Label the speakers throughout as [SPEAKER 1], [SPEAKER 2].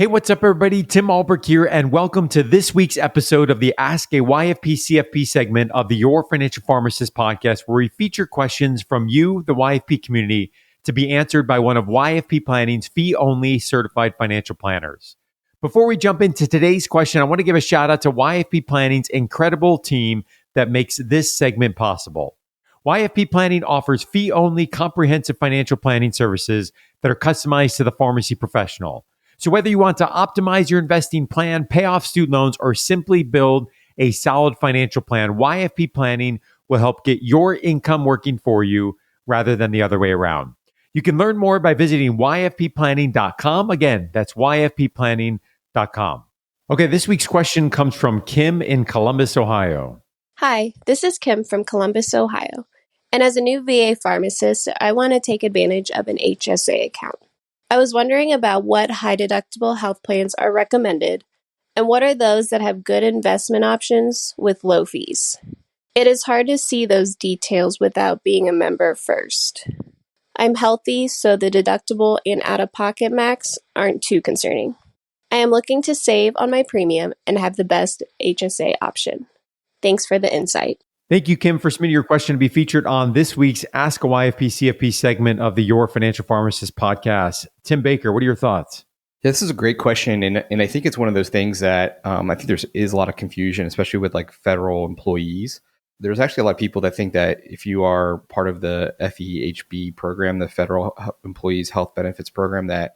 [SPEAKER 1] Hey, what's up, everybody? Tim Albrecht here, and welcome to this week's episode of the Ask a YFP CFP segment of the Your Financial Pharmacist Podcast, where we feature questions from you, the YFP community, to be answered by one of YFP Planning's fee-only certified financial planners. Before we jump into today's question, I want to give a shout out to YFP Planning's incredible team that makes this segment possible. YFP Planning offers fee-only comprehensive financial planning services that are customized to the pharmacy professional. So whether you want to optimize your investing plan, pay off student loans, or simply build a solid financial plan, YFP Planning will help get your income working for you rather than the other way around. You can learn more by visiting yfpplanning.com. Again, that's yfpplanning.com. Okay, this week's question comes from Kim in Columbus, Ohio.
[SPEAKER 2] Hi, this is Kim from Columbus, Ohio. And as a new VA pharmacist, I want to take advantage of an HSA account. I was wondering about what high deductible health plans are recommended and what are those that have good investment options with low fees. It is hard to see those details without being a member first. I'm healthy, so the deductible and out-of-pocket max aren't too concerning. I am looking to save on my premium and have the best HSA option. Thanks for the insight.
[SPEAKER 1] Thank you, Kim, for submitting your question to be featured on this week's Ask a YFP CFP segment of the Your Financial Pharmacist Podcast. Tim Baker, what are your thoughts?
[SPEAKER 3] Yeah, this is a great question. And I think it's one of those things that I think there is a lot of confusion, especially with like federal employees. There's actually a lot of people that think that if you are part of the FEHB program, the Federal Employees Health Benefits Program, that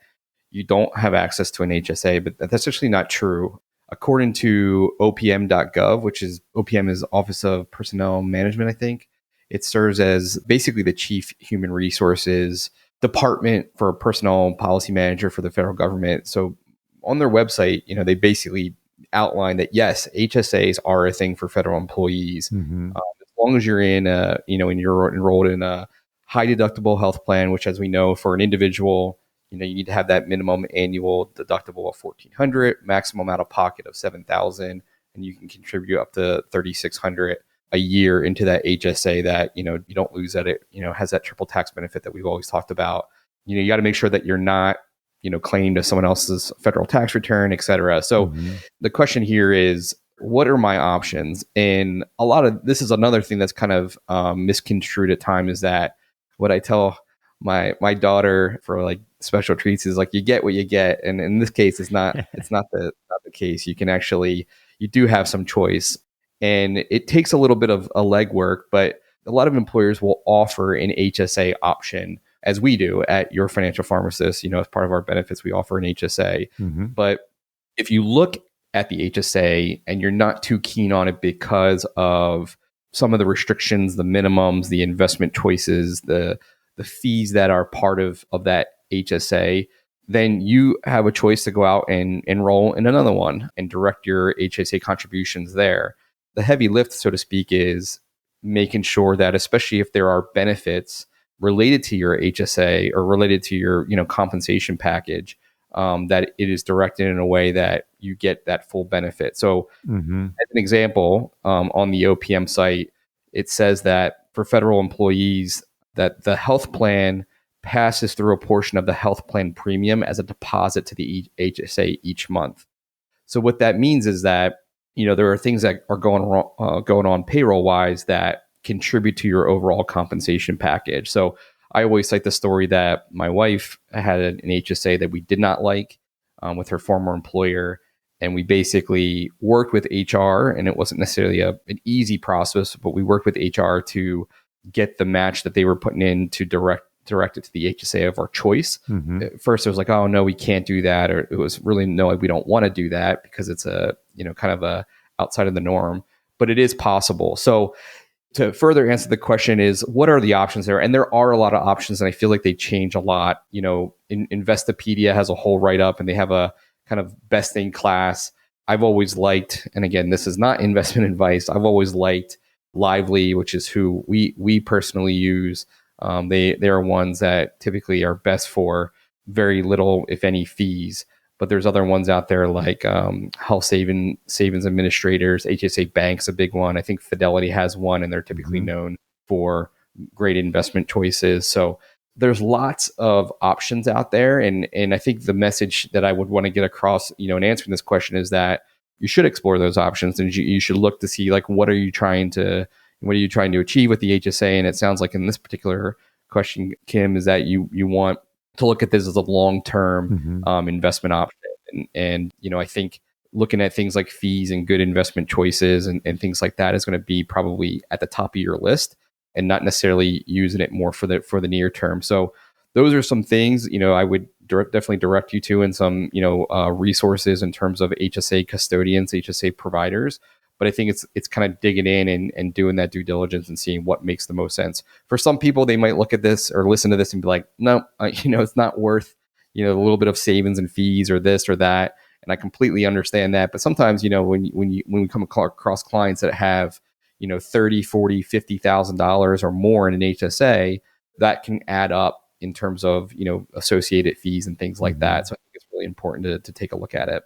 [SPEAKER 3] you don't have access to an HSA, but that's actually not true. According to opm.gov, which is OPM is Office of Personnel Management, I think, it serves as basically the chief human resources department for a personnel policy manager for the federal government. So on their website, they basically outline that yes, HSAs are a thing for federal employees. As long as you're in and you're enrolled in a high deductible health plan, which, as we know, for an individual, you need to have that minimum annual deductible of $1,400, maximum out of pocket of $7,000, and you can contribute up to $3,600 a year into that HSA. That you don't lose that it has that triple tax benefit that we've always talked about. You got to make sure that you're not claimed to someone else's federal tax return, et cetera. So the question here is, what are my options? And a lot of this is another thing that's kind of misconstrued at times, is that what I tell my daughter for like special treats is like, you get what you get. And in this case, it's not the case. You do have some choice, and it takes a little bit of a legwork, but a lot of employers will offer an HSA option, as we do at Your Financial Pharmacist. As part of our benefits, we offer an HSA. But if you look at the HSA and you're not too keen on it because of some of the restrictions, the minimums, the investment choices, the fees that are part of that HSA, then you have a choice to go out and enroll in another one and direct your HSA contributions there. The heavy lift, so to speak, is making sure that, especially if there are benefits related to your HSA or related to your compensation package, that it is directed in a way that you get that full benefit. So as an example, on the OPM site, it says that for federal employees, that the health plan passes through a portion of the health plan premium as a deposit to the HSA each month. So what that means is that there are things that are going on payroll wise that contribute to your overall compensation package. So I always cite the story that my wife had an HSA that we did not like with her former employer, and we basically worked with HR, and it wasn't necessarily an easy process, but we worked with HR to get the match that they were putting in to direct it to the HSA of our choice. At first it was like, oh no, we can't do that. Or it was really, no, we don't want to do that because it's kind of a outside of the norm, but it is possible. So to further answer the question is, what are the options there? And there are a lot of options, and I feel like they change a lot. Investopedia has a whole write-up, and they have a kind of best in class. I've always liked, and again, this is not investment advice, I've always liked Lively, which is who we personally use. They are ones that typically are best for very little, if any, fees. But there's other ones out there like Health Savings Administrators, HSA Bank's a big one. I think Fidelity has one, and they're typically known for great investment choices. So there's lots of options out there. And I think the message that I would want to get across, in answering this question is that you should explore those options, and you should look to see like, what are you trying to achieve with the HSA? And it sounds like in this particular question, Kim, is that you want to look at this as a long-term investment option. And I think looking at things like fees and good investment choices and things like that is going to be probably at the top of your list, and not necessarily using it more for the near term. So those are some things, I would definitely direct you to, and some, resources in terms of HSA custodians, HSA providers. But I think it's kind of digging in and doing that due diligence and seeing what makes the most sense. For some people, they might look at this or listen to this and be like, no, it's not worth, a little bit of savings and fees or this or that. And I completely understand that. But sometimes, when we come across clients that have, $30,000, $40,000, $50,000 or more in an HSA, that can add up in terms of, associated fees and things like that. So I think it's really important to take a look at it.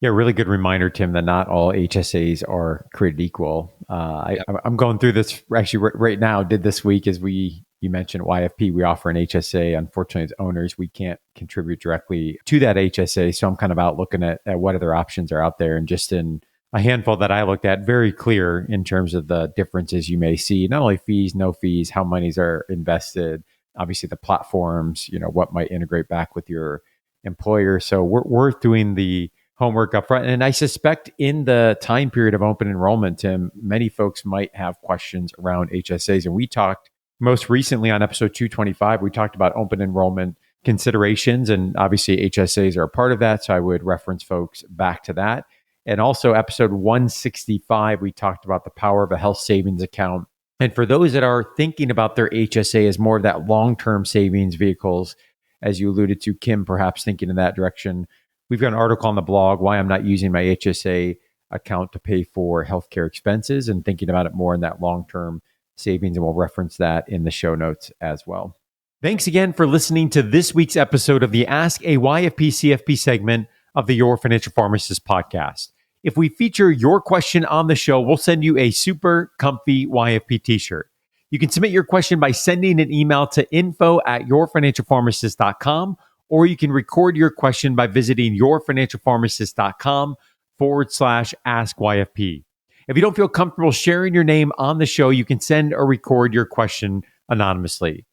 [SPEAKER 1] Yeah, really good reminder, Tim, that not all HSAs are created equal. I'm going through this actually right now. Did this week, as you mentioned YFP, we offer an HSA. Unfortunately, as owners, we can't contribute directly to that HSA. So I'm kind of out looking at what other options are out there. And just in a handful that I looked at, very clear in terms of the differences you may see, not only fees, no fees, how monies are invested, obviously the platforms, what might integrate back with your employer. So we're doing the homework up front. And I suspect in the time period of open enrollment, Tim, many folks might have questions around HSAs. And we talked most recently on episode 225, we talked about open enrollment considerations, and obviously HSAs are a part of that. So I would reference folks back to that. And also episode 165, we talked about the power of a health savings account. And for those that are thinking about their HSA as more of that long-term savings vehicles, as you alluded to, Kim, perhaps thinking in that direction, we've got an article on the blog, why I'm not using my HSA account to pay for healthcare expenses, and thinking about it more in that long-term savings. And we'll reference that in the show notes as well. Thanks again for listening to this week's episode of the Ask a YFP CFP segment of the Your Financial Pharmacist podcast. If we feature your question on the show, we'll send you a super comfy YFP t-shirt. You can submit your question by sending an email to info@yourfinancialpharmacist.com, or you can record your question by visiting yourfinancialpharmacist.com/ask-YFP. If you don't feel comfortable sharing your name on the show, you can send or record your question anonymously.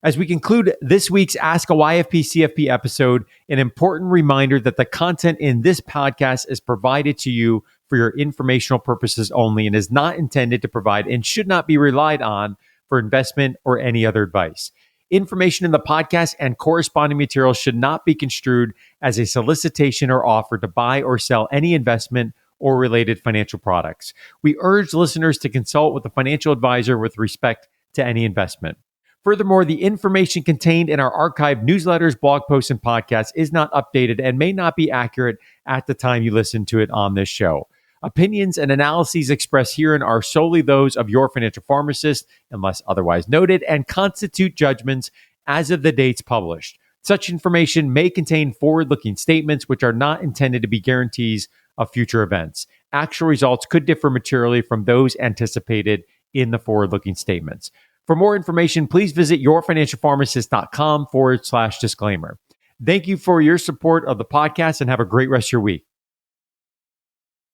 [SPEAKER 1] As we conclude this week's Ask a YFP CFP episode, an important reminder that the content in this podcast is provided to you for your informational purposes only, and is not intended to provide and should not be relied on for investment or any other advice. Information in the podcast and corresponding materials should not be construed as a solicitation or offer to buy or sell any investment or related financial products. We urge listeners to consult with a financial advisor with respect to any investment. Furthermore, the information contained in our archived newsletters, blog posts, and podcasts is not updated and may not be accurate at the time you listen to it on this show. Opinions and analyses expressed herein are solely those of Your Financial Pharmacist, unless otherwise noted, and constitute judgments as of the dates published. Such information may contain forward-looking statements which are not intended to be guarantees of future events. Actual results could differ materially from those anticipated in the forward-looking statements. For more information, please visit yourfinancialpharmacist.com/disclaimer. Thank you for your support of the podcast, and have a great rest of your week.